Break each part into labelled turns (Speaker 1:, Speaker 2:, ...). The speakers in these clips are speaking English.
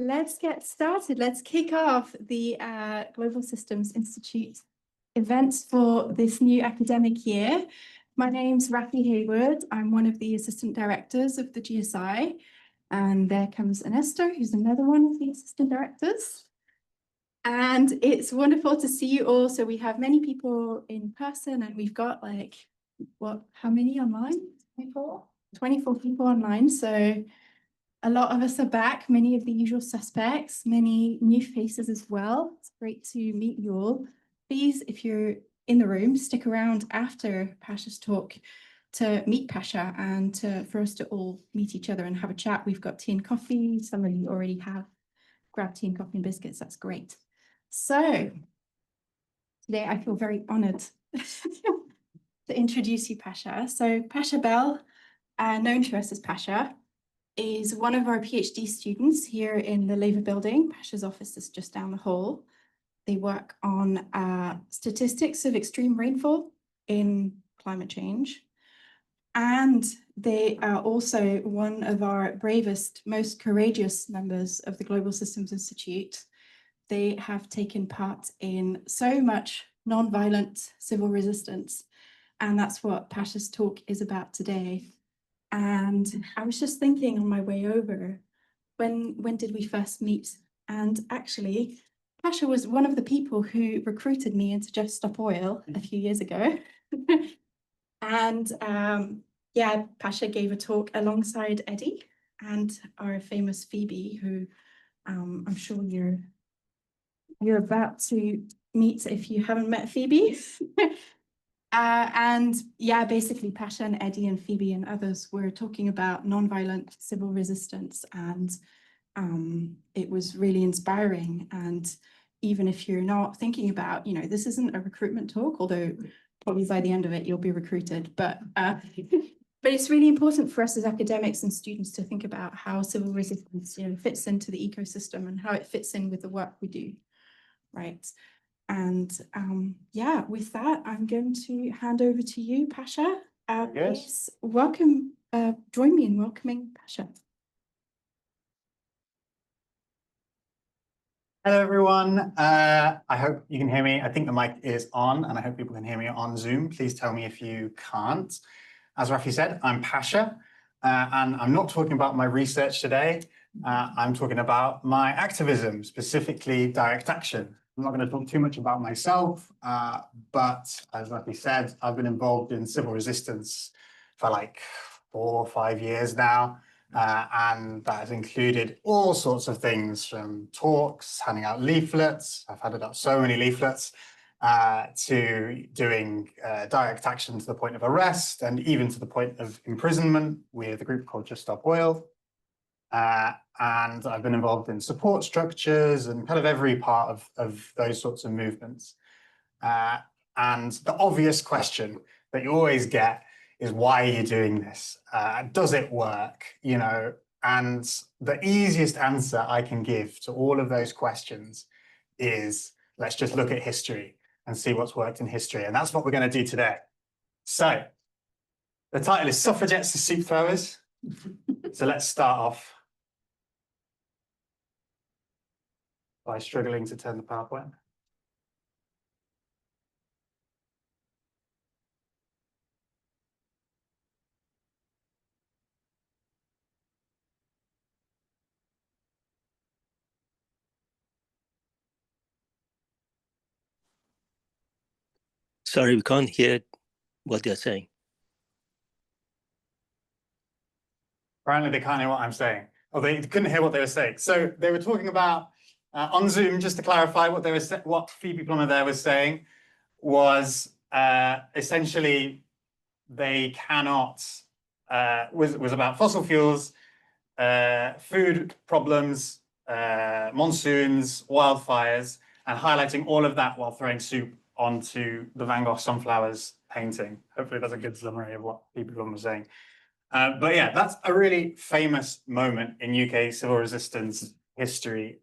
Speaker 1: Let's get started. Let's kick off the Global Systems Institute events for this new academic year. My name's Rafi Haywood. I'm one of the assistant directors of the GSI. And there comes Ernesto, who's another one of the assistant directors. And it's wonderful to see you all. So we have many people in person and we've got how many online? 24? 24 people online. So a lot of us are back, many of the usual suspects, many new faces as well. It's great to meet you all. Please, if you're in the room, stick around after Pasha's talk to meet Pasha and for us to all meet each other and have a chat. We've got tea and coffee. Some of you already have grabbed tea and coffee and biscuits. That's great. So today I feel very honored to introduce you, Pasha. So Pasha Bell, known to us as Pasha, is one of our PhD students here in the Labour building. Pasha's office is just down the hall. They work on statistics of extreme rainfall in climate change. And they are also one of our bravest, most courageous members of the Global Systems Institute. They have taken part in so much nonviolent civil resistance. And that's what Pasha's talk is about today. And I was just thinking on my way over, when did we first meet? And actually, Pasha was one of the people who recruited me into Just Stop Oil a few years ago. And yeah, Pasha gave a talk alongside Eddie and our famous Phoebe, who I'm sure you're about to meet if you haven't met Phoebe. And yeah, basically Pasha and Eddie and Phoebe and others were talking about nonviolent civil resistance, and it was really inspiring. And even if you're not thinking about, this isn't a recruitment talk, although probably by the end of it you'll be recruited, but it's really important for us as academics and students to think about how civil resistance fits into the ecosystem and how it fits in with the work we do, right? And yeah, with that, I'm going to hand over to you, Pasha. Please welcome, join me in welcoming Pasha.
Speaker 2: Hello, everyone. I hope you can hear me. I think the mic is on, and I hope people can hear me on Zoom. Please tell me if you can't. As Rafi said, I'm Pasha, and I'm not talking about my research today. I'm talking about my activism, specifically direct action. I'm not going to talk too much about myself, but as Rafi said, I've been involved in civil resistance for like 4 or 5 years now. And that has included all sorts of things, from talks, handing out leaflets. I've handed out so many leaflets, to doing direct action to the point of arrest and even to the point of imprisonment with a group called Just Stop Oil. And I've been involved in support structures and kind of every part of those sorts of movements. And the obvious question that you always get is, why are you doing this? Does it work? And the easiest answer I can give to all of those questions is, let's just look at history and see what's worked in history. And that's what we're going to do today. So the title is Suffragettes to Soup Throwers. So let's start off by struggling to turn the PowerPoint.
Speaker 3: Sorry, we can't hear what they're saying.
Speaker 2: Apparently they can't hear what I'm saying. Oh, they couldn't hear what they were saying. So they were talking about, on Zoom, just to clarify, what Phoebe Plummer there was saying was essentially they cannot, was about fossil fuels, food problems, monsoons, wildfires, and highlighting all of that while throwing soup onto the Van Gogh Sunflowers painting. Hopefully that's a good summary of what Phoebe Plummer was saying. But yeah, that's a really famous moment in UK civil resistance history,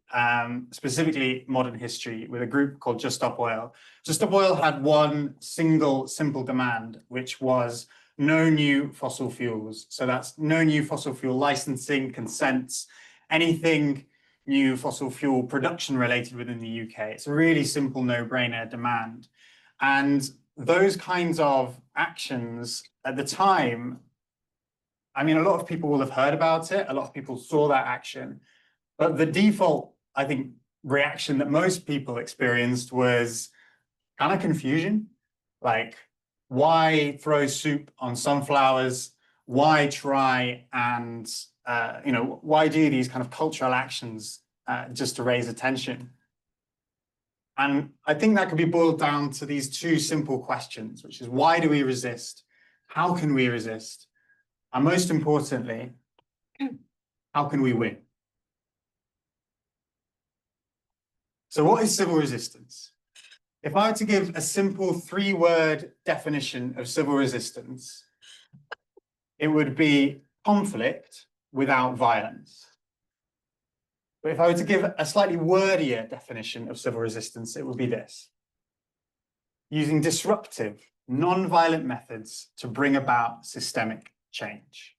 Speaker 2: specifically modern history, with a group called Just Stop Oil. Just Stop Oil had one single simple demand, which was no new fossil fuels. So that's no new fossil fuel licensing, consents, anything new fossil fuel production related within the UK. It's a really simple no-brainer demand. And those kinds of actions at the time, I mean, a lot of people will have heard about it. A lot of people saw that action. But the default, I think, reaction that most people experienced was kind of confusion. Like, why throw soup on sunflowers? Why try and, why do these kind of cultural actions just to raise attention? And I think that could be boiled down to these two simple questions, which is, why do we resist? How can we resist? And most importantly, how can we win? So what is civil resistance? If I were to give a simple three-word definition of civil resistance, it would be conflict without violence. But if I were to give a slightly wordier definition of civil resistance, it would be this: using disruptive, non-violent methods to bring about systemic change.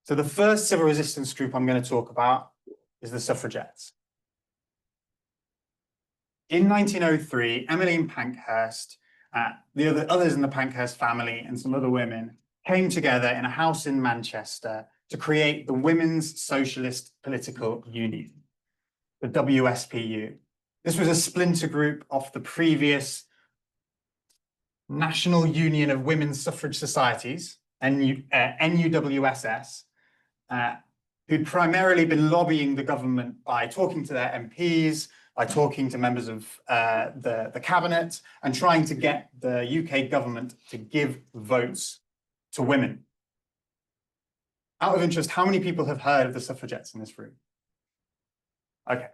Speaker 2: So the first civil resistance group I'm going to talk about is the suffragettes. In 1903, Emmeline Pankhurst, the others in the Pankhurst family and some other women came together in a house in Manchester to create the Women's Socialist Political Union, the WSPU. This was a splinter group of the previous National Union of Women's Suffrage Societies, NUWSS, who'd primarily been lobbying the government by talking to their MPs, by talking to members of the cabinet, and trying to get the UK government to give votes to women. Out of interest, how many people have heard of the suffragettes in this room? Okay,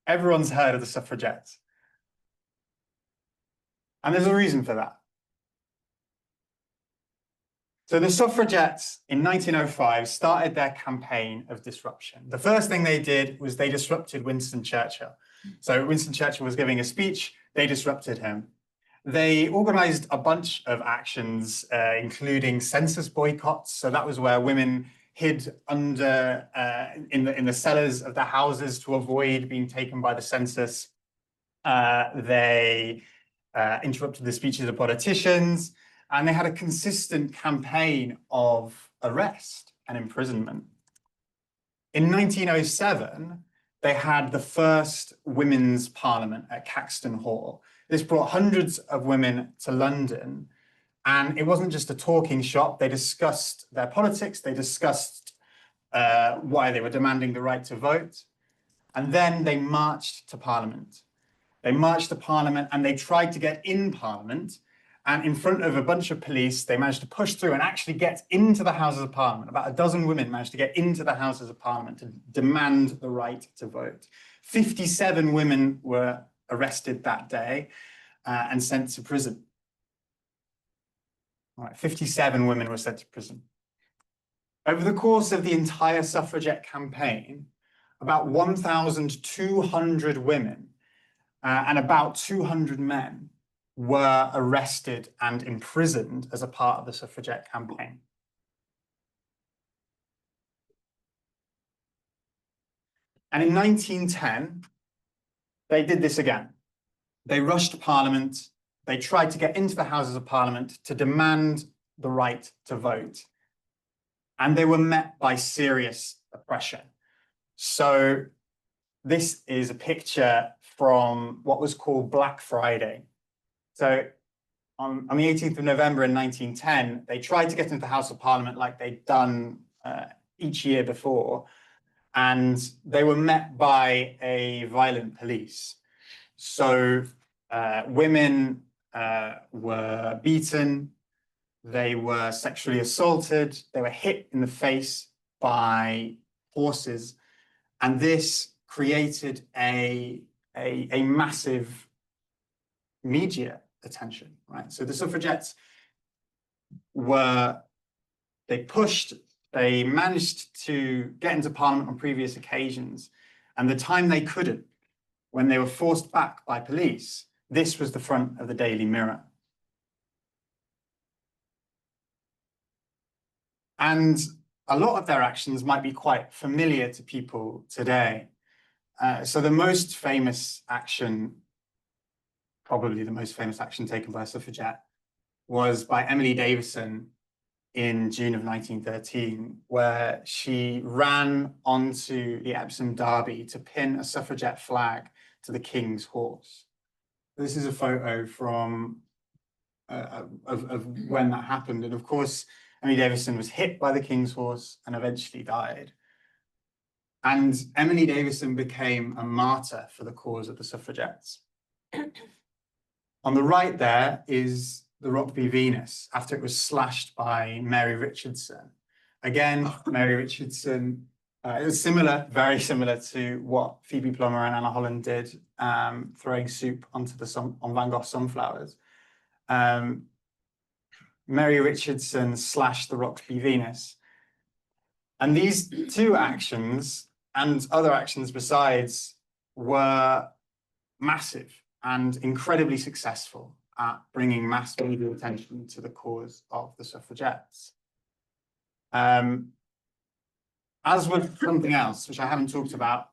Speaker 2: everyone's heard of the suffragettes. And there's a reason for that. So the suffragettes in 1905 started their campaign of disruption. The first thing they did was they disrupted Winston Churchill. So Winston Churchill was giving a speech, they disrupted him. They organized a bunch of actions, including census boycotts. So that was where women hid under in the cellars of their houses to avoid being taken by the census. They interrupted the speeches of politicians, and they had a consistent campaign of arrest and imprisonment. In 1907, they had the first women's parliament at Caxton Hall. This brought hundreds of women to London, and it wasn't just a talking shop. They discussed their politics, they discussed why they were demanding the right to vote, and then they marched to Parliament. They marched to Parliament and they tried to get in Parliament, and in front of a bunch of police, they managed to push through and actually get into the Houses of Parliament. About a dozen women managed to get into the Houses of Parliament to demand the right to vote. 57 women were arrested that day and sent to prison. All right, 57 women were sent to prison. Over the course of the entire suffragette campaign, about 1,200 women and about 200 men were arrested and imprisoned as a part of the suffragette campaign. And in 1910, they did this again. They rushed Parliament. They tried to get into the Houses of Parliament to demand the right to vote. And they were met by serious oppression. So this is a picture from what was called Black Friday. So on the 18th of November in 1910, they tried to get into the House of Parliament like they'd done each year before, and they were met by a violent police. So women were beaten, they were sexually assaulted, they were hit in the face by horses, and this created a massive media attention, right? So the suffragettes they managed to get into Parliament on previous occasions, and the time they couldn't, when they were forced back by police, this was the front of the Daily Mirror. And a lot of their actions might be quite familiar to people today. So the most famous action, probably the most famous action taken by a suffragette, was by Emily Davison in June of 1913, where she ran onto the Epsom Derby to pin a suffragette flag to the King's horse. This is a photo from of when that happened. And of course, Emily Davison was hit by the King's horse and eventually died. And Emily Davison became a martyr for the cause of the suffragettes. On the right there is the Rockby Venus after it was slashed by Mary Richardson. Again, Mary Richardson, it was similar, very similar to what Phoebe Plummer and Anna Holland did, throwing soup onto on Van Gogh sunflowers. Mary Richardson slashed the Rockby Venus. And these two actions and other actions besides were massive and incredibly successful at bringing mass media attention to the cause of the suffragettes. As with something else, which I haven't talked about,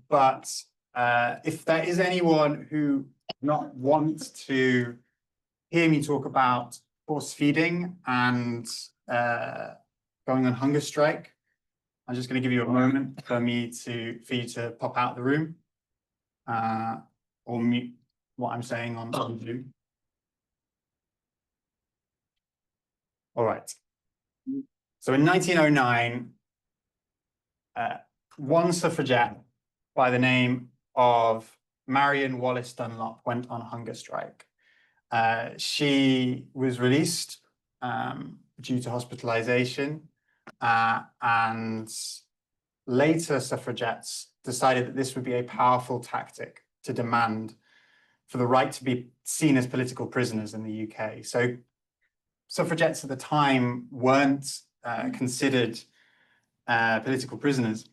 Speaker 2: but if there is anyone who not wants to hear me talk about force feeding and going on hunger strike, I'm just going to give you a moment for you to pop out of the room or mute what I'm saying on Zoom. All right. So in 1909, one suffragette by the name of Marion Wallace Dunlop went on hunger strike. She was released due to hospitalization, and later suffragettes decided that this would be a powerful tactic to demand for the right to be seen as political prisoners in the UK. So suffragettes at the time weren't considered political prisoners,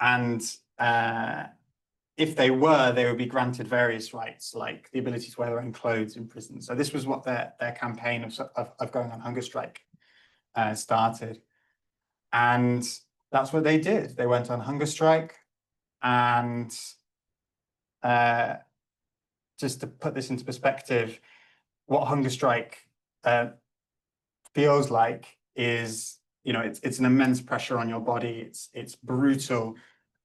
Speaker 2: and if they were, they would be granted various rights, like the ability to wear their own clothes in prison. So this was what their campaign of going on hunger strike started. And that's what they did. They went on hunger strike. And just to put this into perspective, what hunger strike feels like is, it's an immense pressure on your body. It's brutal.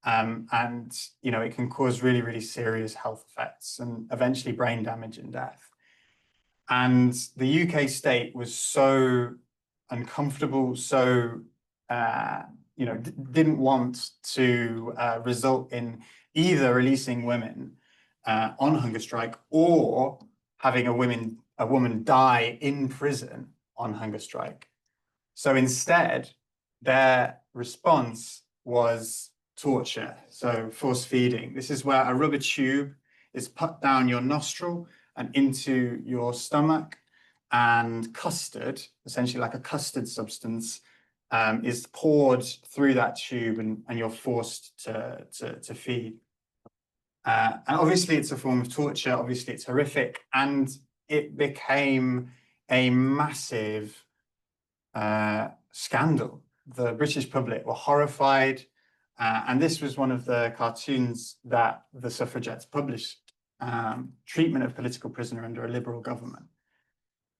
Speaker 2: And it can cause really, really serious health effects and eventually brain damage and death. And the UK state was so uncomfortable, so didn't want to result in either releasing women on hunger strike or having a woman die in prison on hunger strike. So instead, their response was torture, so force feeding. This is where a rubber tube is put down your nostril and into your stomach, and custard, essentially like a custard substance, is poured through that tube, and you're forced to feed. And obviously it's a form of torture, obviously it's horrific, and it became a massive scandal. The British public were horrified. And this was one of the cartoons that the suffragettes published, treatment of political prisoner under a liberal government.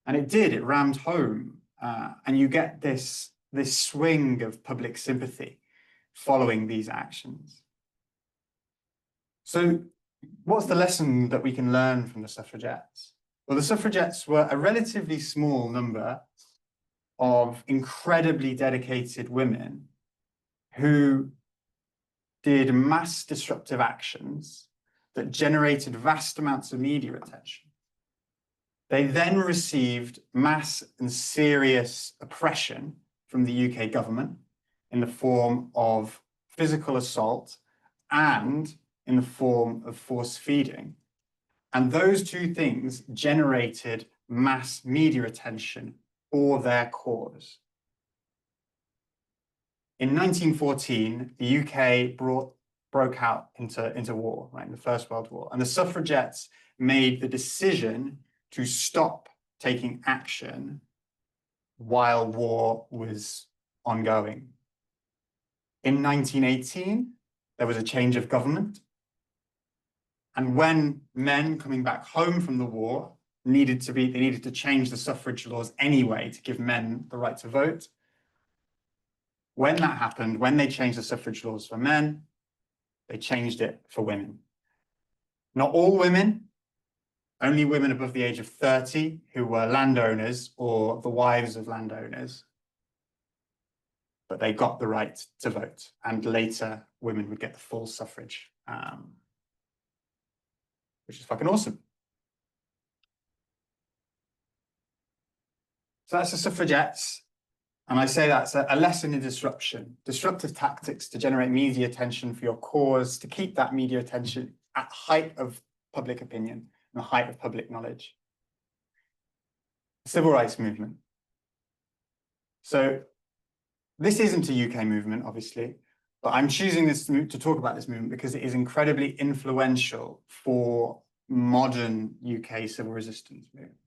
Speaker 2: And it rammed home, and you get this swing of public sympathy following these actions. So what's the lesson that we can learn from the suffragettes? Well, the suffragettes were a relatively small number of incredibly dedicated women who did mass disruptive actions that generated vast amounts of media attention. They then received mass and serious oppression from the UK government in the form of physical assault and in the form of force feeding. And those two things generated mass media attention for their cause. In 1914, the UK broke out into war, right, in the First World War, and the suffragettes made the decision to stop taking action while war was ongoing. In 1918, there was a change of government. And when men coming back home from the war they needed to change the suffrage laws anyway to give men the right to vote. When that happened, when they changed the suffrage laws for men, they changed it for women. Not all women, only women above the age of 30 who were landowners or the wives of landowners. But they got the right to vote, and later women would get the full suffrage, which is fucking awesome. So that's the suffragettes. And I say that's a lesson in disruption, disruptive tactics to generate media attention for your cause, to keep that media attention at the height of public opinion and the height of public knowledge. Civil rights movement. So this isn't a UK movement, obviously, but I'm choosing this to talk about this movement because it is incredibly influential for modern UK civil resistance movements.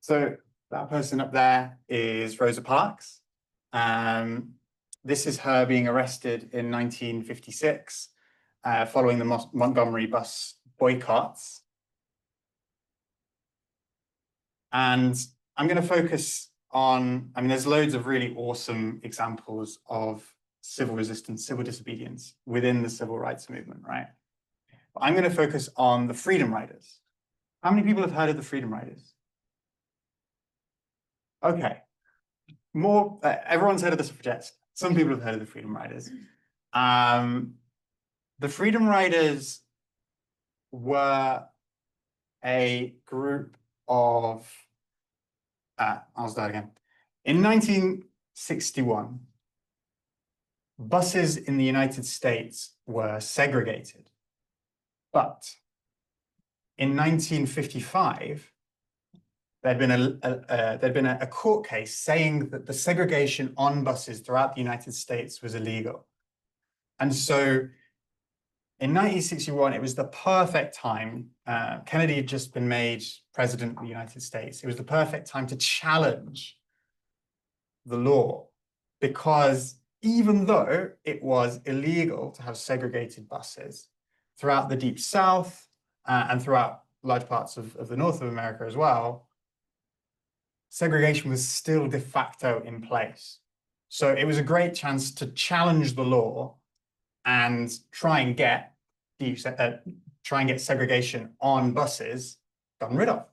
Speaker 2: So that person up there is Rosa Parks. This is her being arrested in 1956 following the Montgomery bus boycotts. And I'm going to focus on, I mean, there's loads of really awesome examples of civil resistance, civil disobedience within the civil rights movement, right? But I'm going to focus on the Freedom Riders. How many people have heard of the Freedom Riders? Okay, everyone's heard of the suffragettes. Some people have heard of the Freedom Riders. The Freedom Riders were a group of, I'll start again. In 1961, buses in the United States were segregated. But in 1955, there'd been a court case saying that the segregation on buses throughout the United States was illegal. And so in 1961, it was the perfect time. Kennedy had just been made president of the United States. It was the perfect time to challenge the law, because even though it was illegal to have segregated buses throughout the Deep South and throughout large parts of the North of America as well, segregation was still de facto in place. So it was a great chance to challenge the law and try and get segregation on buses gotten rid of.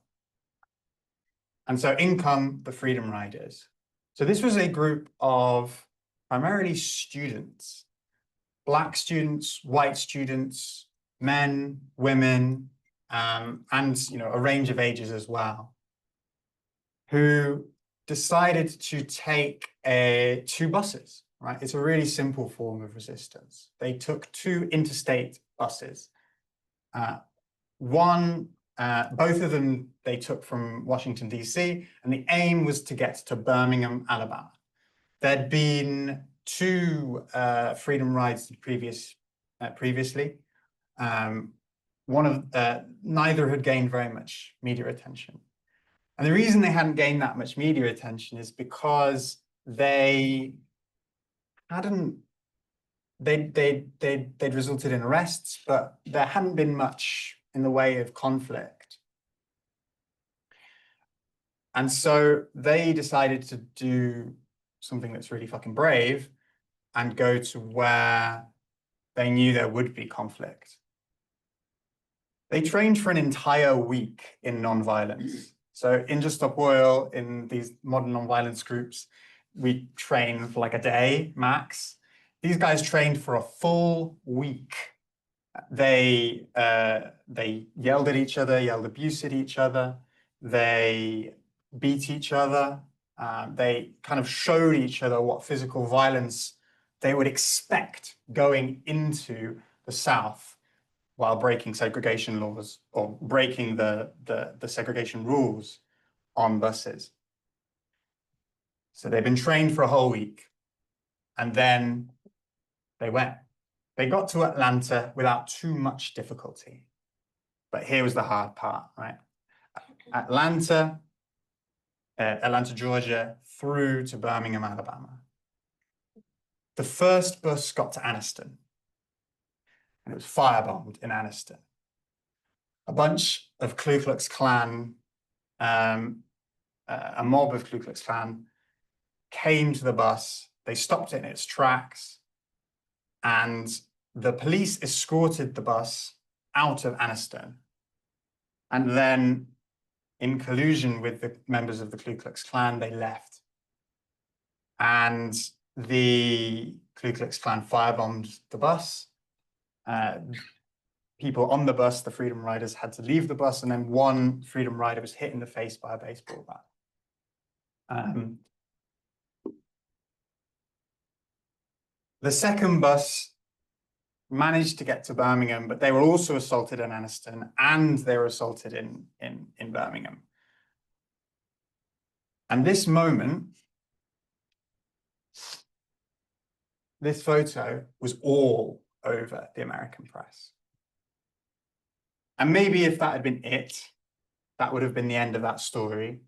Speaker 2: And so in come the Freedom Riders. So this was a group of primarily students, Black students, white students, men, women, and a range of ages as well, who decided to take two buses, right? It's a really simple form of resistance. They took two interstate buses. Both of them they took from Washington, D.C., and the aim was to get to Birmingham, Alabama. There'd been two freedom rides previously. Neither had gained very much media attention. And the reason they hadn't gained that much media attention is because they'd resulted in arrests, but there hadn't been much in the way of conflict. And so they decided to do something that's really fucking brave and go to where they knew there would be conflict. They trained for an entire week in nonviolence. So in Just Stop Oil, in these modern nonviolence groups, we train for like a day max. These guys trained for a full week. They yelled at each other, yelled abuse at each other. They beat each other. They kind of showed each other what physical violence they would expect going into the South while breaking segregation laws or breaking the segregation rules on buses. So they've been trained for a whole week, and then they went. They got to Atlanta without too much difficulty. But here was the hard part, right? Atlanta Atlanta, Georgia, through to Birmingham, Alabama. The first bus got to Anniston, and it was firebombed in Anniston. A bunch of Ku Klux Klan, a mob of Ku Klux Klan came to the bus. They stopped it in its tracks, and the police escorted the bus out of Anniston. And then, in collusion with the members of the Ku Klux Klan, they left. And the Ku Klux Klan firebombed the bus. People on the bus, the Freedom Riders, had to leave the bus, and then one Freedom Rider was hit in the face by a baseball bat. The second bus managed to get to Birmingham, but they were also assaulted in Anniston, and they were assaulted in Birmingham. And this moment, this photo was all over the American press. And maybe if that had been it, that would have been the end of that story.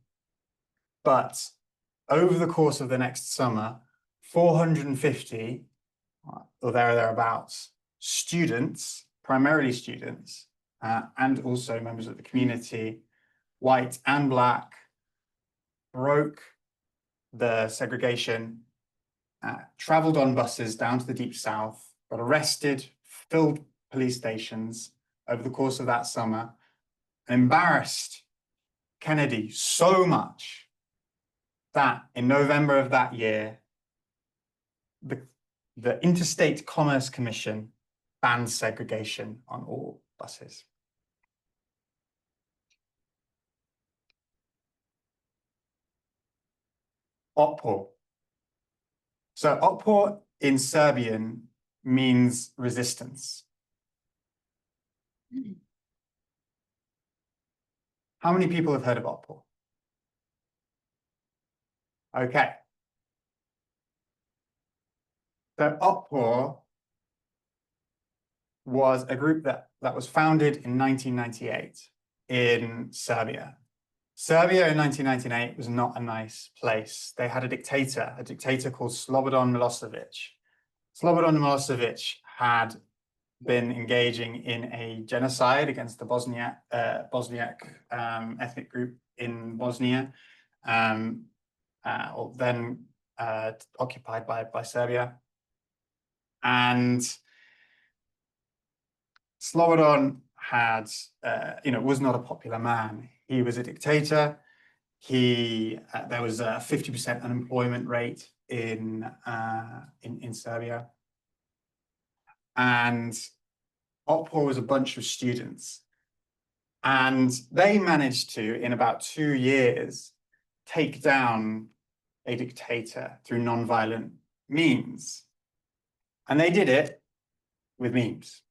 Speaker 2: But over the course of the next summer, 450, or thereabouts, students, primarily students, and also members of the community, white and black, broke the segregation, traveled on buses down to the Deep South, got arrested, filled police stations over the course of that summer, and embarrassed Kennedy so much that in November of that year, the Interstate Commerce Commission banned segregation on all buses. Otpor. So Otpor in Serbian means resistance. How many people have heard of Otpor? Okay. So Otpor was a group that was founded in 1998 in Serbia. Serbia in 1998 was not a nice place. They had a dictator called Slobodan Milosevic. Slobodan Milosevic had been engaging in a genocide against the Bosniak ethnic group in Bosnia, then occupied by Serbia. And Slobodan had, was not a popular man. He was a dictator. There was a 50% unemployment rate in Serbia. And Otpor was a bunch of students. And they managed to, in about 2 years, take down a dictator through nonviolent means. And they did it with memes.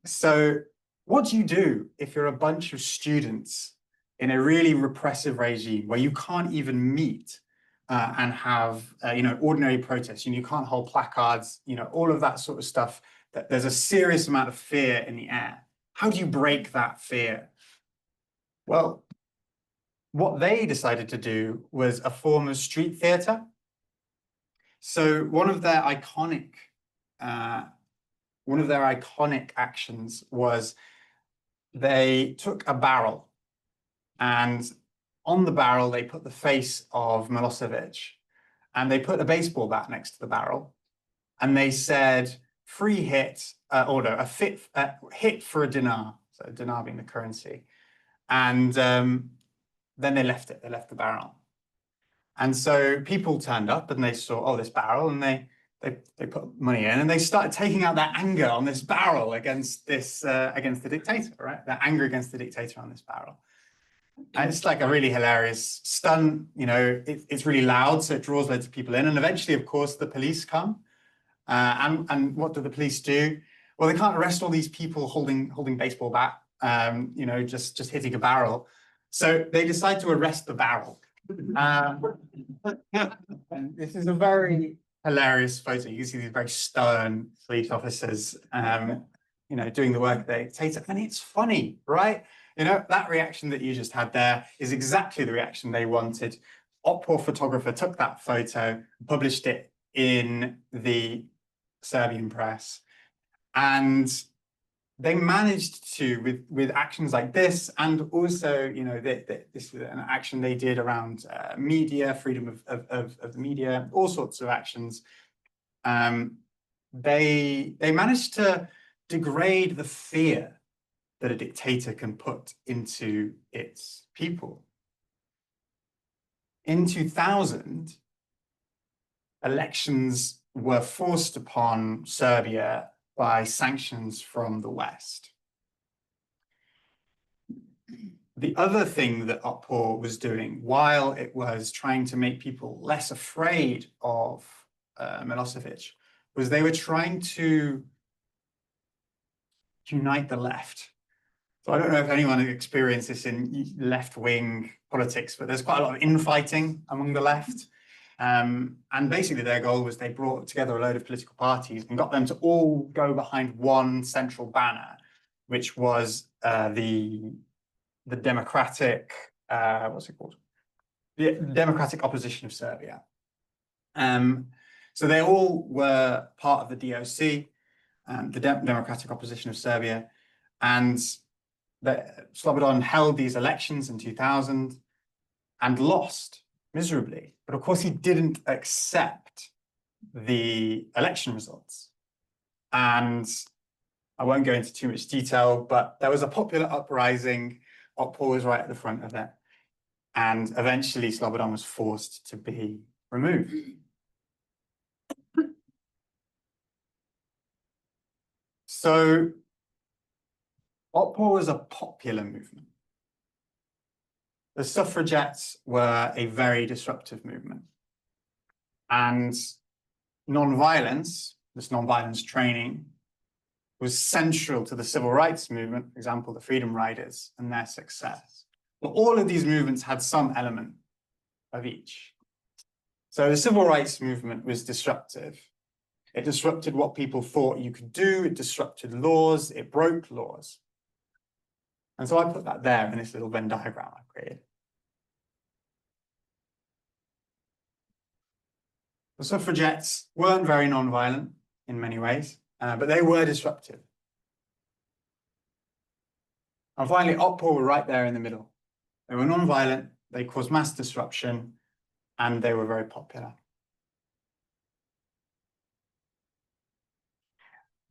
Speaker 2: So what do you do if you're a bunch of students in a really repressive regime where you can't even meet and have, ordinary protests? You can't hold placards, all of that sort of stuff. That there's a serious amount of fear in the air. How do you break that fear? Well, what they decided to do was a form of street theater. So one of their iconic actions was they took a barrel, and on the barrel they put the face of Milosevic, and they put a baseball bat next to the barrel, and they said, "Free hit, hit for a dinar," so a dinar being the currency, and then they left it. They left the barrel, and so people turned up and they saw, this barrel, and they put money in, and they started taking out their anger on this barrel against the dictator, right? Their anger against the dictator on this barrel. And it's like a really hilarious stunt. It's really loud, so it draws loads of people in. And eventually, of course, the police come. And what do the police do? Well, they can't arrest all these people holding baseball bat, just hitting a barrel. So they decide to arrest the barrel. And this is a very hilarious photo. You can see these very stern police officers, doing the work of the dictator. And it's funny, right? You know, that reaction that you just had there is exactly the reaction they wanted. Oppo photographer took that photo, published it in the Serbian press, and they managed to, with actions like this, and also, you know, this was an action they did around media, freedom of the media, all sorts of actions. They managed to degrade the fear that a dictator can put into its people. In 2000, elections were forced upon Serbia by sanctions from the West. The other thing that Oppo was doing, while it was trying to make people less afraid of Milosevic, was they were trying to unite the left. So I don't know if anyone has experienced this in left-wing politics, but there's quite a lot of infighting among the left. And basically their goal was they brought together a load of political parties and got them to all go behind one central banner, which was the democratic, what's it called? The Democratic Opposition of Serbia. So they all were part of the DOC, the Democratic Opposition of Serbia, and Slobodan held these elections in 2000 and lost miserably. But of course, he didn't accept the election results. And I won't go into too much detail, but there was a popular uprising. Oppo was right at the front of it. And eventually, Slobodan was forced to be removed. So Oppo was a popular movement. The suffragettes were a very disruptive movement. And nonviolence, this nonviolence training, was central to the civil rights movement, for example, the Freedom Riders and their success. But all of these movements had some element of each. So the civil rights movement was disruptive. It disrupted what people thought you could do. It disrupted laws. It broke laws. And so I put that there in this little Venn diagram I created. The suffragettes weren't very nonviolent in many ways, but they were disruptive. And finally, Oppo were right there in the middle. They were nonviolent, they caused mass disruption, and they were very popular.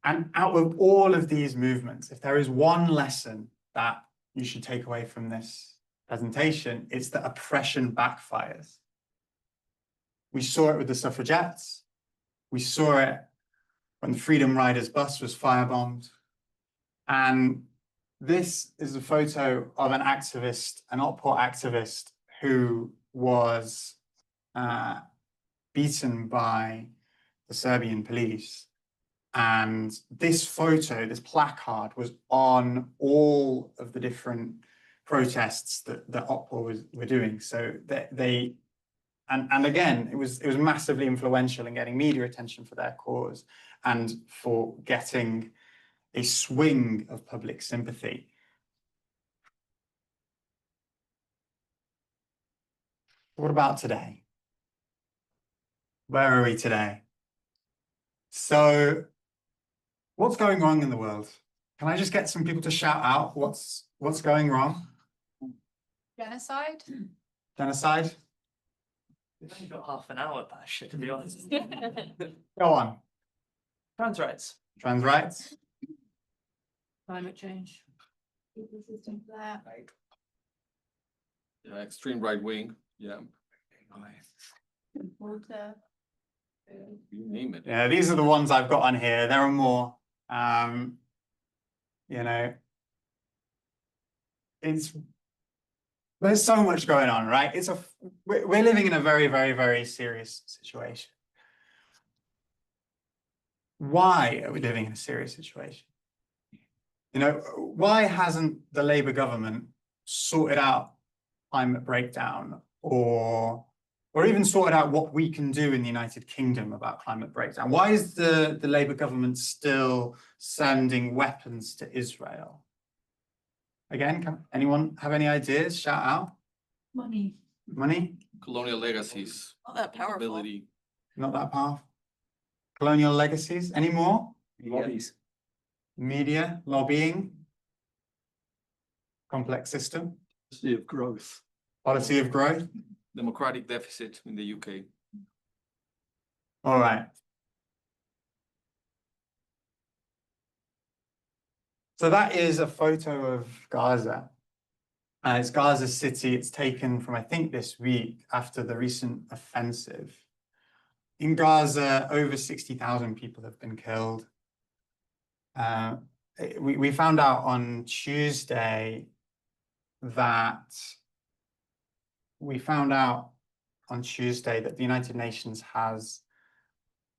Speaker 2: And out of all of these movements, if there is one lesson that you should take away from this presentation, it's that oppression backfires. We saw it with the suffragettes. We saw it when the Freedom Riders bus was firebombed. And this is a photo of an activist, an Oppo activist, who was beaten by the Serbian police. And this photo, this placard, was on all of the different protests that Oppo were doing. So and again, it was massively influential in getting media attention for their cause and for getting a swing of public sympathy. What about today? Where are we today? So what's going wrong in the world? Can I just get some people to shout out what's going wrong?
Speaker 4: Genocide?
Speaker 2: Genocide?
Speaker 5: We've only got half an hour, Pasha, to be honest.
Speaker 2: Go on.
Speaker 5: Trans rights.
Speaker 2: Trans rights?
Speaker 4: Climate change.
Speaker 6: Yeah, extreme right wing. Yeah,
Speaker 4: Water.
Speaker 6: you name it.
Speaker 2: Yeah, these are the ones I've got on here. There are more. You know, there's so much going on, right? We're living in a very, very, very serious situation. Why are we living in a serious situation? You know, why hasn't the Labour government sorted out climate breakdown or even sorted out what we can do in the United Kingdom about climate breakdown? Why is the Labour government still sending weapons to Israel? Again, anyone have any ideas? Shout out.
Speaker 4: Money.
Speaker 2: Money?
Speaker 6: Colonial legacies,
Speaker 4: Not that powerful.
Speaker 6: ability.
Speaker 2: Not that powerful. Colonial legacies? Any more?
Speaker 3: Lobbies.
Speaker 2: Media, lobbying. Complex system.
Speaker 3: Policy of growth.
Speaker 2: Policy of growth.
Speaker 6: Democratic deficit in the UK.
Speaker 2: All right. So that is a photo of Gaza. It's Gaza City. It's taken from, I think, this week after the recent offensive. In Gaza, over 60,000 people have been killed. We found out on Tuesday that the United Nations has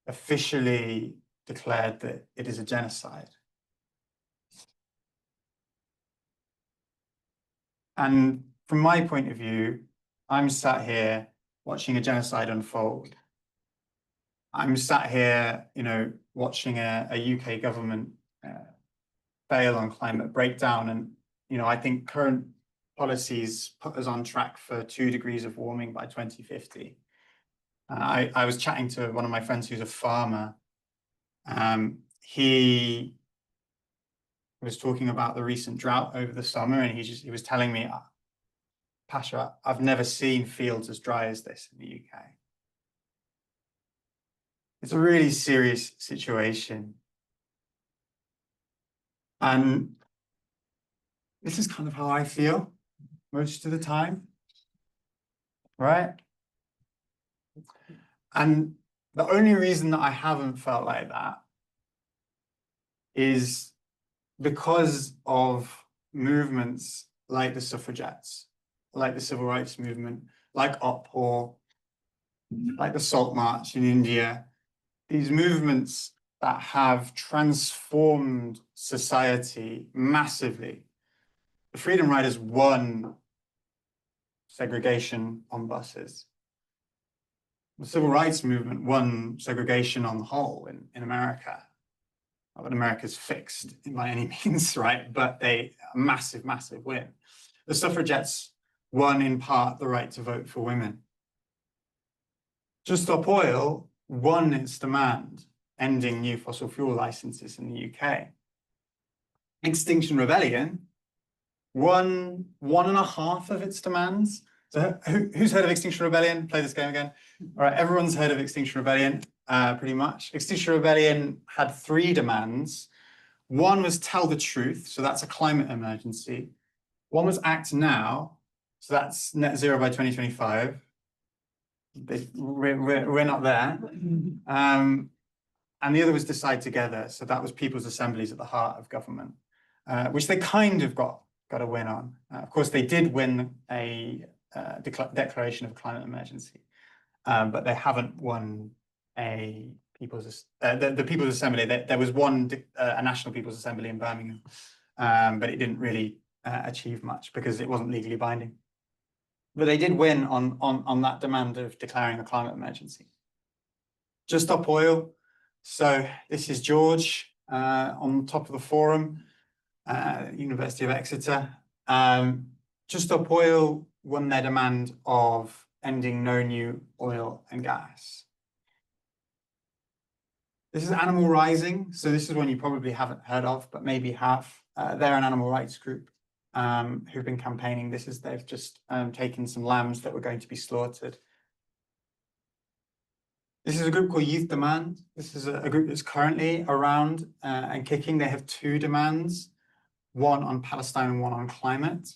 Speaker 2: officially declared that it is a genocide. And from my point of view, I'm sat here watching a genocide unfold. I'm sat here, watching a UK government fail on climate breakdown. And, I think current policies put us on track for 2 degrees of warming by 2050. I was chatting to one of my friends who's a farmer. He was talking about the recent drought over the summer, and he was telling me, Pasha, I've never seen fields as dry as this in the UK. It's a really serious situation. And this is kind of how I feel most of the time, right? And the only reason that I haven't felt like that is because of movements like the suffragettes, like the civil rights movement, like Oppor, like the Salt March in India, these movements that have transformed society massively. The Freedom Riders won segregation on buses. The civil rights movement won segregation on the whole in America. Not that America's fixed by any means, right? But a massive, massive win. The suffragettes won in part the right to vote for women. Just Stop Oil won its demand, ending new fossil fuel licenses in the UK. Extinction Rebellion won 1.5 of its demands. So who's heard of Extinction Rebellion? Play this game again. All right, everyone's heard of Extinction Rebellion, pretty much. Extinction Rebellion had 3 demands. One was tell the truth, so that's a climate emergency. One was act now, so that's net zero by 2025. We're not there. And the other was decide together, so that was people's assemblies at the heart of government, which they kind of got a win on. Of course, they did win a declaration of a climate emergency, but they haven't won a the People's Assembly. There was one a National People's Assembly in Birmingham, but it didn't really achieve much because it wasn't legally binding. But they did win on that demand of declaring a climate emergency. Just Stop Oil. So this is George on top of the forum, University of Exeter. Just Stop Oil won their demand of ending no new oil and gas. This is Animal Rising. So this is one you probably haven't heard of, but maybe have. They're an animal rights group who've been campaigning. They've just taken some lambs that were going to be slaughtered. This is a group called Youth Demand. This is a group that's currently around and kicking. They have 2 demands, one on Palestine and one on climate.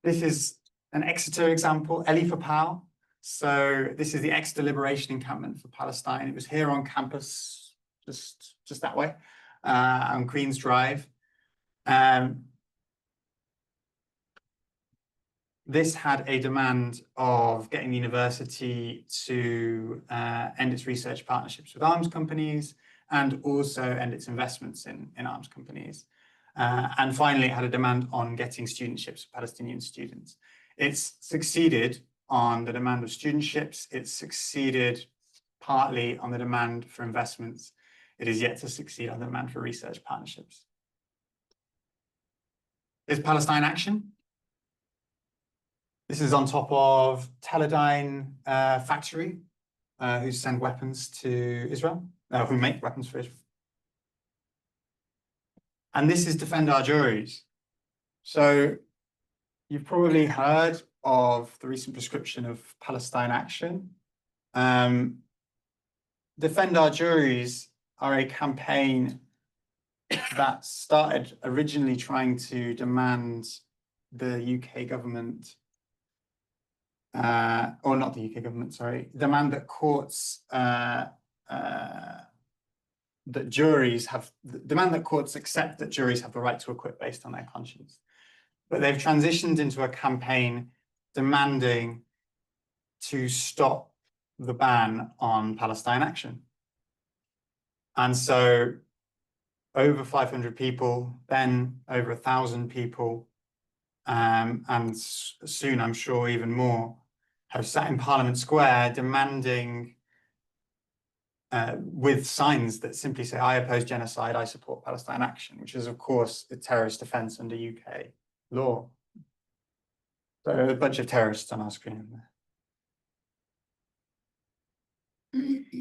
Speaker 2: This is an Exeter example, Eli for Pal. So this is the Exeter Liberation Encampment for Palestine. It was here on campus, just that way, on Queen's Drive. This had a demand of getting the university to end its research partnerships with arms companies and also end its investments in arms companies. And finally, it had a demand on getting studentships for Palestinian students. It's succeeded on the demand of studentships. It's succeeded partly on the demand for investments it is yet to succeed on the demand for research partnerships. Is Palestine Action? This is on top of Teledyne factory, who send weapons to Israel, who make weapons for Israel. And this is Defend Our Juries. So you've probably heard of the recent prescription of Palestine Action. Defend Our Juries are a campaign that started originally trying to demand the UK government, or not the UK government, sorry, demand that courts, that juries have, demand that courts accept that juries have the right to acquit based on their conscience. But they've transitioned into a campaign demanding to stop the ban on Palestine Action. And so over 500 people, then over 1,000 people, and soon I'm sure even more, have sat in Parliament Square demanding, with signs that simply say, I oppose genocide, I support Palestine Action, which is of course a terrorist offence under UK law. So a bunch of terrorists on our screen there.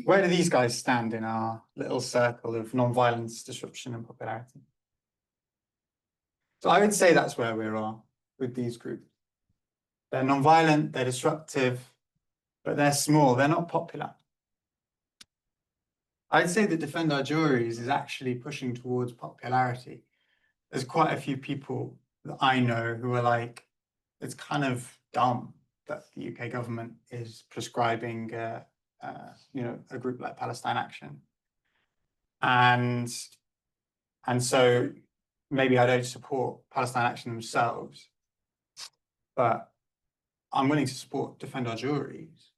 Speaker 2: Where do these guys stand in our little circle of non-violence, disruption and popularity? So I would say that's where we are with these groups. They're non-violent, they're disruptive, but they're small, they're not popular. I'd say that Defend Our Juries is actually pushing towards popularity. There's quite a few people that I know who are like, it's kind of dumb that the UK government is prescribing you know, a group like Palestine Action. And so maybe I don't support Palestine Action themselves, but I'm willing to support Defend Our Juries.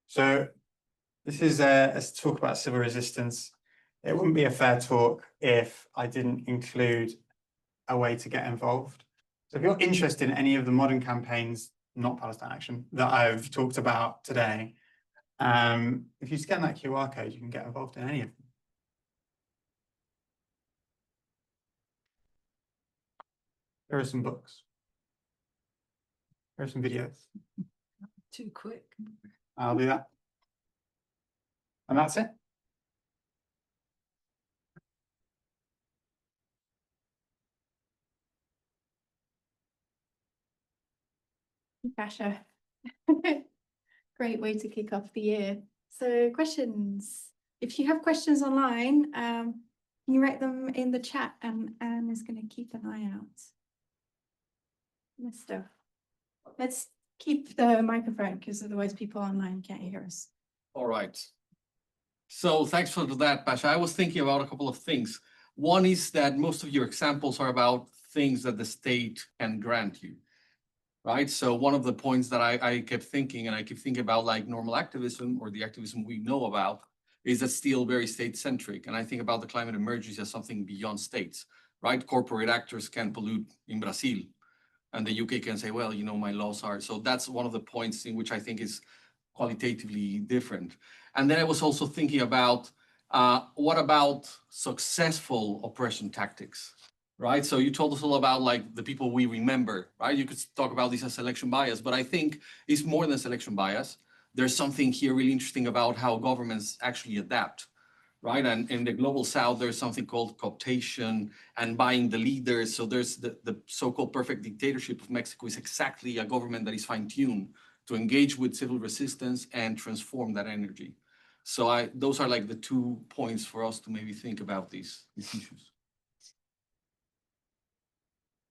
Speaker 2: So this is a talk about civil resistance. It wouldn't be a fair talk if I didn't include a way to get involved. So if you're interested in any of the modern campaigns, not Palestine Action, that I've talked about today, if you scan that QR code, you can get involved in any of them. Here are some books. Here are some videos.
Speaker 4: Too quick.
Speaker 2: I'll do that. And that's it.
Speaker 1: Pasha. Great way to kick off the year. So questions. If you have questions online, can you write them in the chat, and Anne is going to keep an eye out. Mister. Let's keep the microphone because otherwise people online can't hear us.
Speaker 6: All right. So thanks for that, Pasha. I was thinking about a couple of things. One is that most of your examples are about things that the state can grant you, right? So one of the points that I kept thinking, and I keep thinking about like normal activism or the activism we know about, is that still very state-centric. And I think about the climate emergency as something beyond states, right? Corporate actors can pollute in Brazil, and the UK can say, well, you know, my laws are. So that's one of the points in which I think is qualitatively different. And then I was also thinking about what about successful oppression tactics, right? So you told us all about like the people we remember, right? You could talk about this as selection bias, but I think it's more than selection bias. There's something here really interesting about how governments actually adapt, right? And in the global south, there's something called cooptation and buying the leaders. So there's the so-called perfect dictatorship of Mexico is exactly a government that is fine-tuned to engage with civil resistance and transform that energy. So those are like the 2 points for us to maybe think about these issues.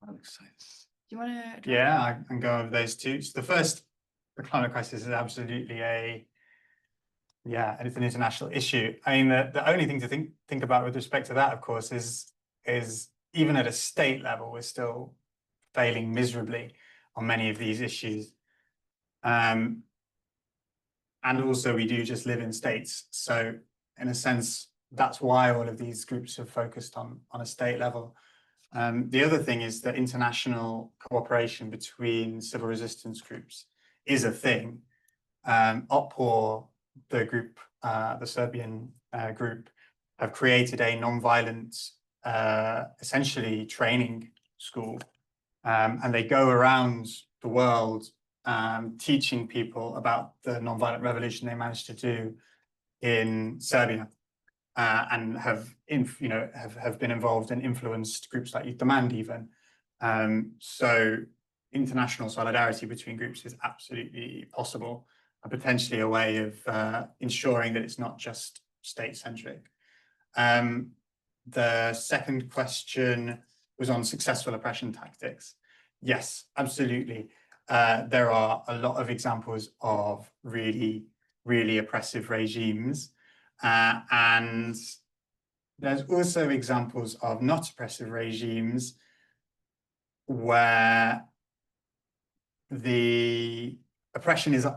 Speaker 6: I'm excited.
Speaker 4: Do you want to?
Speaker 2: Yeah, I can go over those two. So the first, the climate crisis is absolutely it's an international issue. I mean, the only thing to think about with respect to that, of course, is even at a state level, we're still failing miserably on many of these issues. And also we do just live in states. So in a sense, that's why all of these groups have focused on a state level. The other thing is that international cooperation between civil resistance groups is a thing. Opor, the group, the Serbian group, have created a non-violent, essentially training school, and they go around the world teaching people about the non-violent revolution they managed to do in Serbia, and have been involved and influenced groups like Youth Demand even. So international solidarity between groups is absolutely possible, and potentially a way of ensuring that it's not just state-centric. The second question was on successful oppression tactics. Yes, absolutely. There are a lot of examples of really, really oppressive regimes. And there's also examples of not oppressive regimes where the oppression is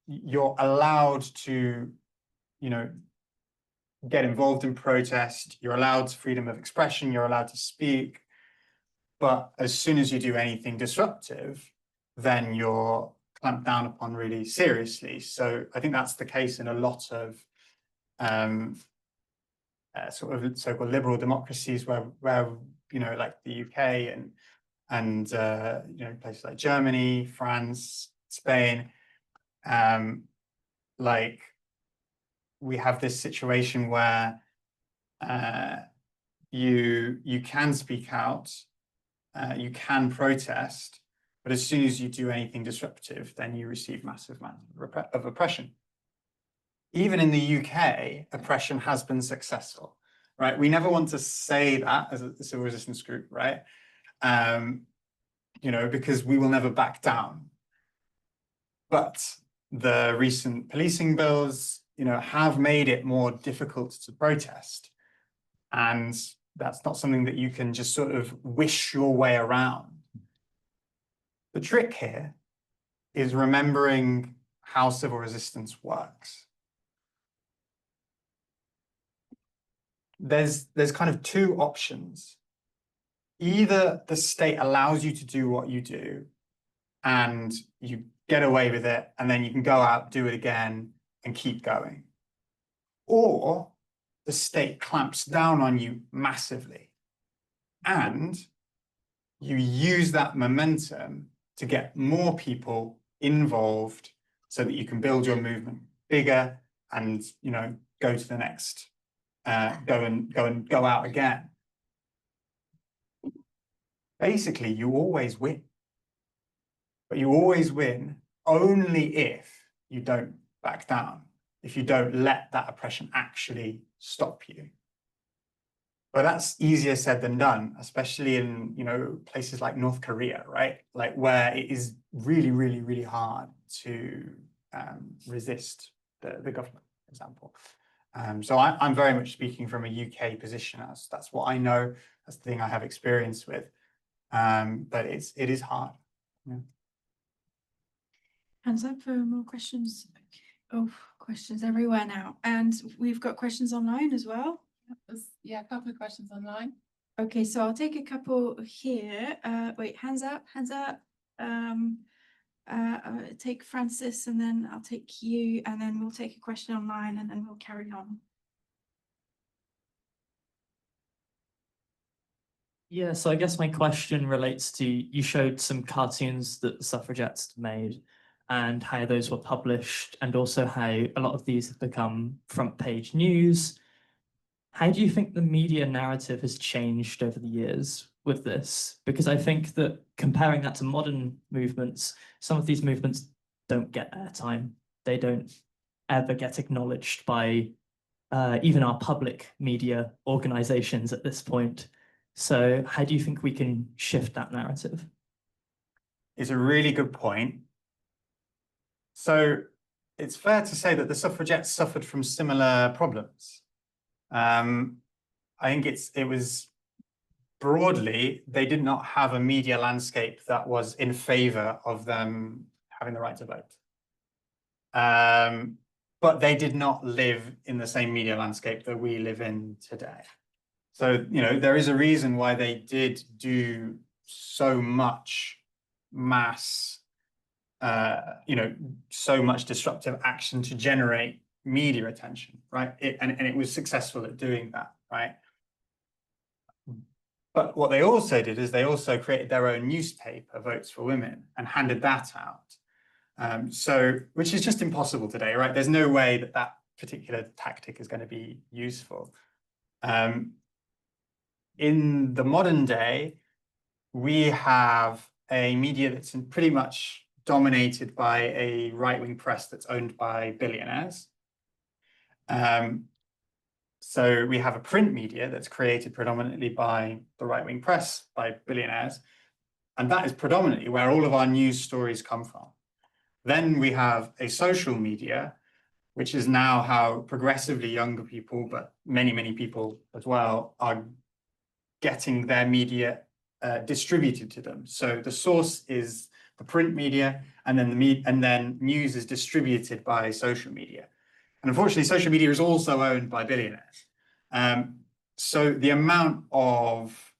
Speaker 2: you're allowed to, get involved in protest, you're allowed freedom of expression, you're allowed to speak, but as soon as you do anything disruptive, then you're clamped down upon really seriously. So I think that's the case in a lot of sort of so-called liberal democracies where like the UK and places like Germany, France, Spain, like we have this situation where you can speak out, you can protest, but as soon as you do anything disruptive, then you receive massive amounts of oppression. Even in the UK, oppression has been successful, right? We never want to say that as a civil resistance group, right? Because we will never back down. But the recent policing bills, have made it more difficult to protest. And that's not something that you can just sort of wish your way around. The trick here is remembering how civil resistance works. There's kind of two options. Either the state allows you to do what you do and you get away with it, and then you can go out, do it again, and keep going. Or the state clamps down on you massively, and you use that momentum to get more people involved so that you can build your movement bigger and, go to the next, go out again. Basically, you always win. But you always win only if you don't back down, if you don't let that oppression actually stop you. But that's easier said than done, especially in places like North Korea, right? Like where it is really, really, really hard to resist the government, for example. So I'm very much speaking from a UK position, as that's what I know, that's the thing I have experience with. But it is hard. Yeah.
Speaker 1: Hands up for more questions. Oh, questions everywhere now. And we've got questions online as well.
Speaker 4: Yeah, a couple of questions online.
Speaker 1: Okay, so I'll take a couple here. Wait, hands up. Take Francis, and then I'll take you, and then we'll take a question online, and then we'll carry on.
Speaker 5: Yeah, so I guess my question relates to, you showed some cartoons that the suffragettes made and how those were published, and also how a lot of these have become front page news. How do you think the media narrative has changed over the years with this? Because I think that comparing that to modern movements, some of these movements don't get airtime. They don't ever get acknowledged by even our public media organizations at this point. So how do you think we can shift that narrative?
Speaker 2: It's a really good point. So it's fair to say that the suffragettes suffered from similar problems. I think it was broadly, they did not have a media landscape that was in favor of them having the right to vote. But they did not live in the same media landscape that we live in today. So, there is a reason why they did do so much mass so much disruptive action to generate media attention, right? And it was successful at doing that, right? But what they also did is they also created their own newspaper, Votes for Women, and handed that out. Which is just impossible today, right? There's no way that that particular tactic is going to be useful. In the modern day, we have a media that's pretty much dominated by a right-wing press that's owned by billionaires. So we have a print media that's created predominantly by the right-wing press, by billionaires, and that is predominantly where all of our news stories come from. Then we have a social media, which is now how progressively younger people, but many, many people as well, are getting their media distributed to them. So the source is the print media, and then news is distributed by social media. And unfortunately, social media is also owned by billionaires. So the amount of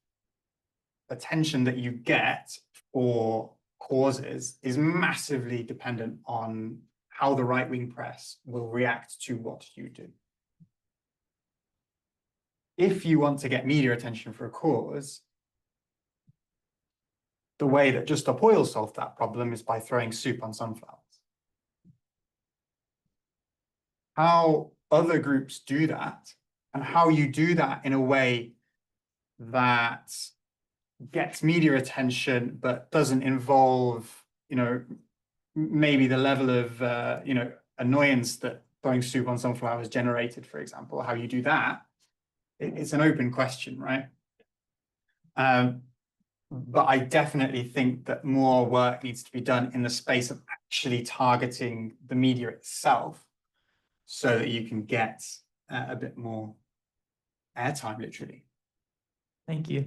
Speaker 2: attention that you get for causes is massively dependent on how the right-wing press will react to what you do. If you want to get media attention for a cause, the way that Just Stop Oil solved that problem is by throwing soup on sunflowers. How other groups do that, and how you do that in a way that gets media attention but doesn't involve, maybe the level of, annoyance that throwing soup on sunflowers generated, for example, how you do that, it's an open question, right? But I definitely think that more work needs to be done in the space of actually targeting the media itself so that you can get a bit more airtime, literally.
Speaker 5: Thank you.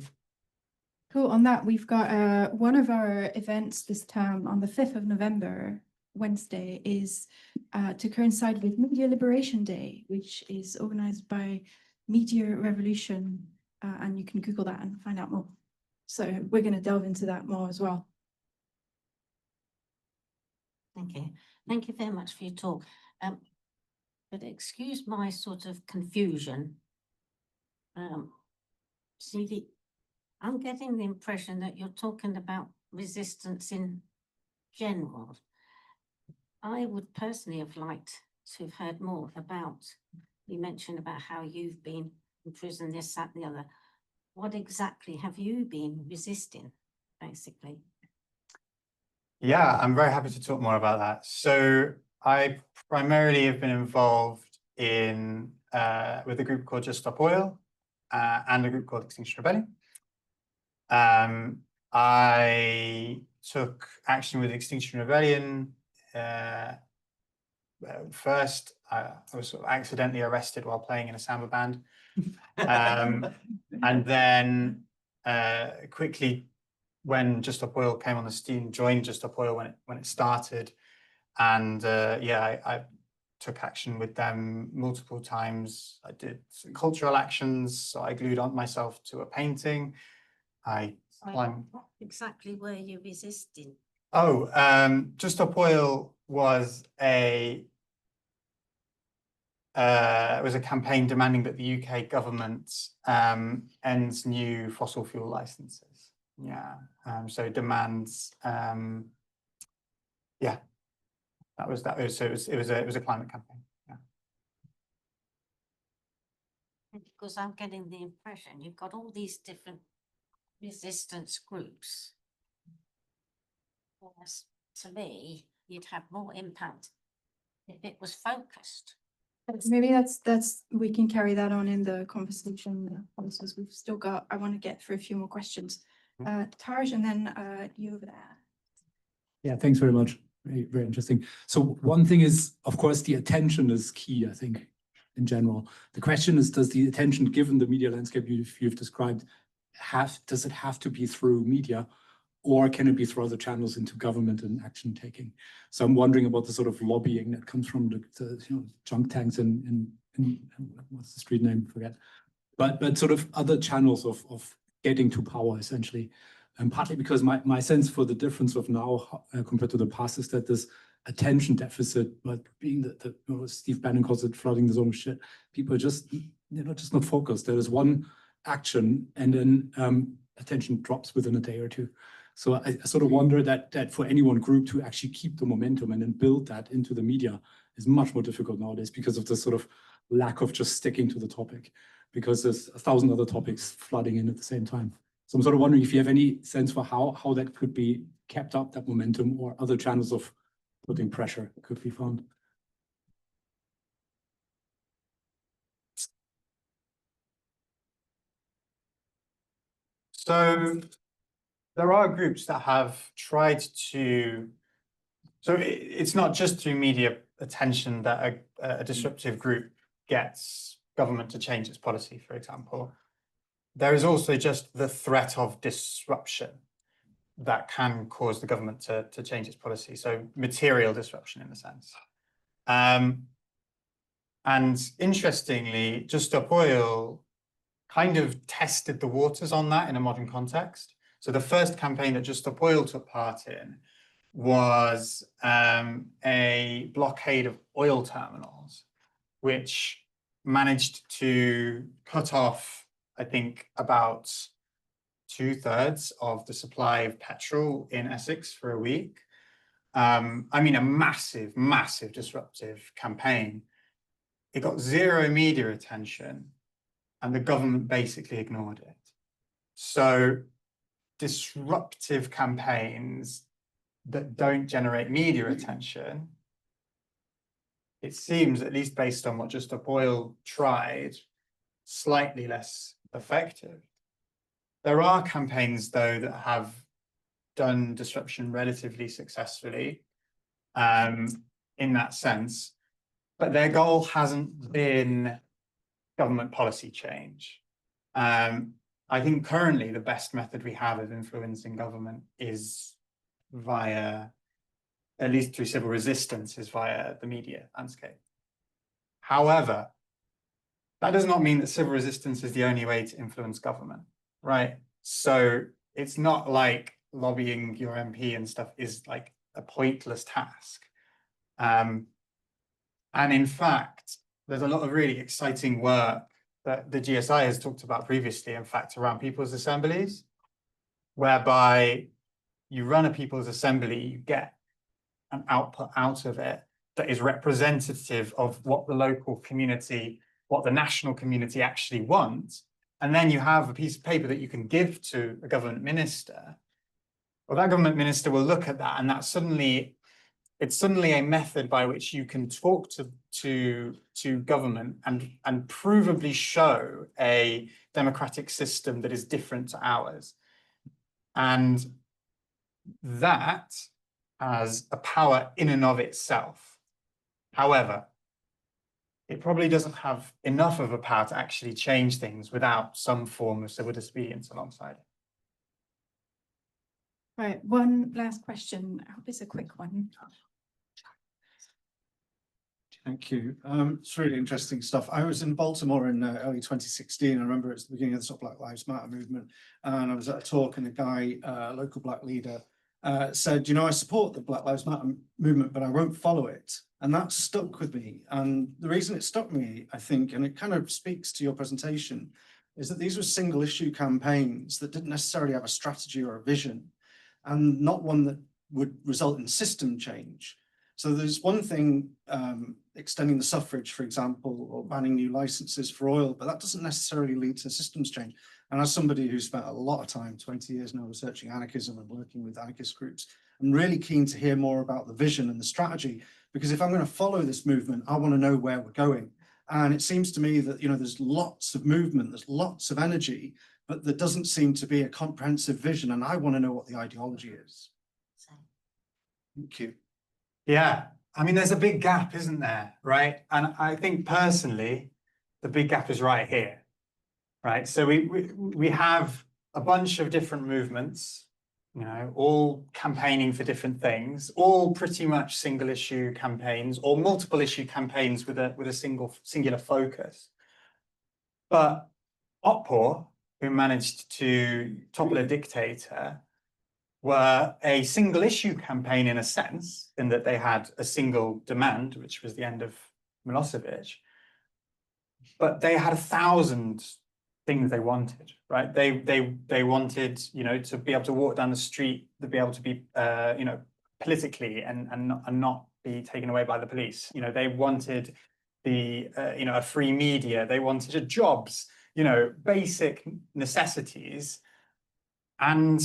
Speaker 1: Cool. On that, we've got one of our events this term on the 5th of November, Wednesday, is to coincide with Media Liberation Day, which is organized by Media Revolution, and you can Google that and find out more. So we're going to delve into that more as well.
Speaker 7: Thank you. Thank you very much for your talk. But excuse my sort of confusion. I'm getting the impression that you're talking about resistance in general. I would personally have liked to have heard more about, you mentioned about how you've been in prison, this, that, and the other. What exactly have you been resisting, basically?
Speaker 2: Yeah, I'm very happy to talk more about that. So I primarily have been involved in with a group called Just Stop Oil and a group called Extinction Rebellion. I took action with Extinction Rebellion. First, I was sort of accidentally arrested while playing in a samba band. And then quickly, when Just Stop Oil came on the scene, joined Just Stop Oil when it started. And I took action with them multiple times. I did some cultural actions. So I glued on myself to a painting.
Speaker 7: What exactly were you resisting?
Speaker 2: Just Stop Oil was a campaign demanding that the UK government ends new fossil fuel licenses. Yeah, so demands. Yeah, that was. So it was a climate campaign. Yeah.
Speaker 7: Because I'm getting the impression you've got all these different resistance groups. Whereas to me, you'd have more impact if it was focused.
Speaker 1: Maybe that's we can carry that on in the conversation policies. We've still got, I want to get through a few more questions. Taj, and then you over there.
Speaker 3: Yeah, thanks very much. Very, very interesting. So one thing is, of course, the attention is key, I think, in general. The question is, does the attention, given the media landscape you've described, does it have to be through media, or can it be through other channels into government and action taking? So I'm wondering about the sort of lobbying that comes from the junk tanks and what's the street name? Forget. But sort of other channels of getting to power, essentially. And partly because my sense for the difference of now compared to the past is that this attention deficit, but being Steve Bannon calls it flooding the zone of shit, people are just, just not focused. There is one action and then attention drops within a day or two. So I sort of wonder that for any one group to actually keep the momentum and then build that into the media is much more difficult nowadays because of the sort of lack of just sticking to the topic, because there's 1,000 other topics flooding in at the same time. So I'm sort of wondering if you have any sense for how that could be kept up, that momentum, or other channels of putting pressure could be found.
Speaker 2: So there are groups that have tried to, so it's not just through media attention that a disruptive group gets government to change its policy, for example. There is also just the threat of disruption that can cause the government to change its policy. So material disruption in a sense. And interestingly, Just Stop Oil kind of tested the waters on that in a modern context. So the first campaign that Just Stop Oil took part in was a blockade of oil terminals, which managed to cut off, I think, about 2/3 of the supply of petrol in Essex for a week. I mean, a massive, massive disruptive campaign. It got zero media attention and the government basically ignored it. So disruptive campaigns that don't generate media attention, it seems, at least based on what Just Stop Oil tried, slightly less effective. There are campaigns, though, that have done disruption relatively successfully in that sense, but their goal hasn't been government policy change. I think currently the best method we have of influencing government is via, at least through civil resistance, is via the media landscape. However, that does not mean that civil resistance is the only way to influence government, right? So it's not like lobbying your MP and stuff is like a pointless task. And in fact, there's a lot of really exciting work that the GSI has talked about previously, in fact, around people's assemblies, whereby you run a people's assembly, you get an output out of it that is representative of what the local community, what the national community actually wants. And then you have a piece of paper that you can give to a government minister. Well, that government minister will look at that, and that's it's suddenly a method by which you can talk to government and provably show a democratic system that is different to ours. And that has a power in and of itself. However, it probably doesn't have enough of a power to actually change things without some form of civil disobedience alongside it.
Speaker 1: Right, one last question. I hope it's a quick one.
Speaker 8: Thank you. It's really interesting stuff. I was in Baltimore in early 2016. I remember it's the beginning of the sort of Black Lives Matter movement, and I was at a talk, and a guy, a local black leader, said, "You know, I support the Black Lives Matter movement, but I won't follow it." And that stuck with me. And the reason it stuck me, I think, and it kind of speaks to your presentation, is that these were single issue campaigns that didn't necessarily have a strategy or a vision, and not one that would result in system change. So there's one thing, extending the suffrage, for example, or banning new licenses for oil, but that doesn't necessarily lead to systems change. And as somebody who's spent a lot of time, 20 years now, researching anarchism and working with anarchist groups, I'm really keen to hear more about the vision and the strategy, because if I'm going to follow this movement, I want to know where we're going. And it seems to me that, you know, there's lots of movement, there's lots of energy, but there doesn't seem to be a comprehensive vision. And I want to know what the ideology is. Thank you.
Speaker 2: Yeah, I mean, there's a big gap, isn't there? Right. And I think personally, the big gap is right here. Right. So we have a bunch of different movements, you know, all campaigning for different things, all pretty much single issue campaigns or multiple issue campaigns with a singular focus. But Otpor, who managed to topple a dictator, were a single issue campaign in a sense, in that they had a single demand, which was the end of Milosevic, but they had 1,000 things they wanted, right? They wanted, you know, to be able to walk down the street, to be able to be, you know, politically and not be taken away by the police. You know, they wanted the, you know, a free media. They wanted jobs, you know, basic necessities. And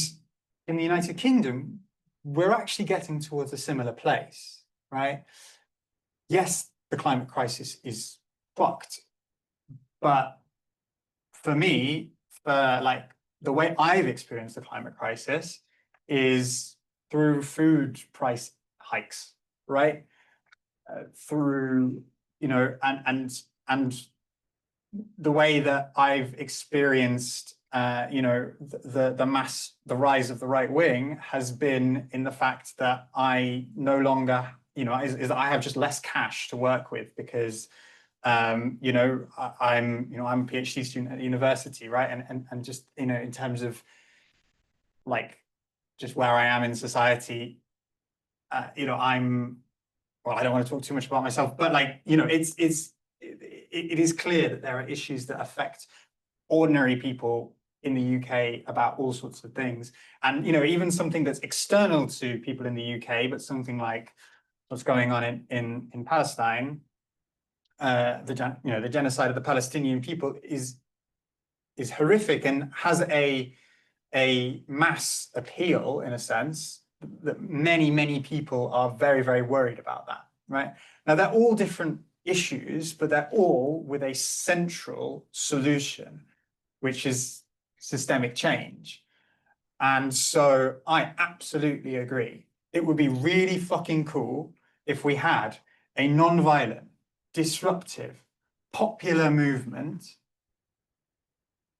Speaker 2: in the United Kingdom, we're actually getting towards a similar place, right? Yes, the climate crisis is fucked, but for me, like the way I've experienced the climate crisis is through food price hikes, right? Through, you know, and the way that I've experienced, you know, the rise of the right wing has been in the fact that I no longer, you know, is that I have just less cash to work with because, you know, I'm a PhD student at the university, right? And just, you know, in terms of like just where I am in society, you know, well, I don't want to talk too much about myself, but like, you know, it is clear that there are issues that affect ordinary people in the UK about all sorts of things. And, you know, even something that's external to people in the UK, but something like what's going on in Palestine, the genocide of the Palestinian people is horrific and has a mass appeal in a sense that many people are very, very worried about that, right? Now, they're all different issues, but they're all with a central solution, which is systemic change. And so I absolutely agree. It would be really fucking cool if we had a non-violent, disruptive, popular movement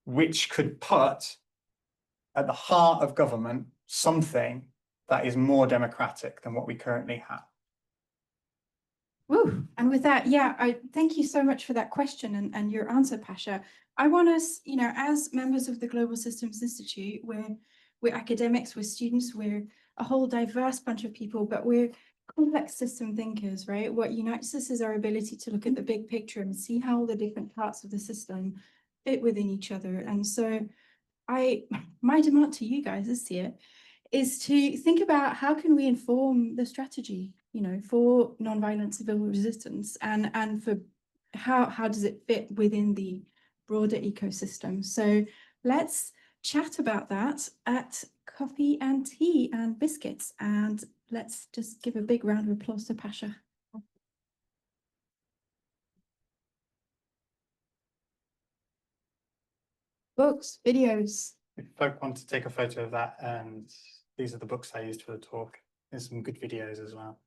Speaker 2: which could put at the heart of government something that is more democratic than what we currently have.
Speaker 1: Woo. And with that, yeah, I thank you so much for that question and your answer, Pasha. I want us, you know, as members of the Global Systems Institute, we're academics, we're students, we're a whole diverse bunch of people, but we're complex system thinkers, right? What unites us is our ability to look at the big picture and see how the different parts of the system fit within each other. And so my demand to you guys this year is to think about how can we inform the strategy, you know, for nonviolent civil resistance and for how does it fit within the broader ecosystem. So let's chat about that at coffee and tea and biscuits. And let's just give a big round of applause to Pasha. Books, videos.
Speaker 2: If folk want to take a photo of that, and these are the books I used for the talk. There's some good videos as well.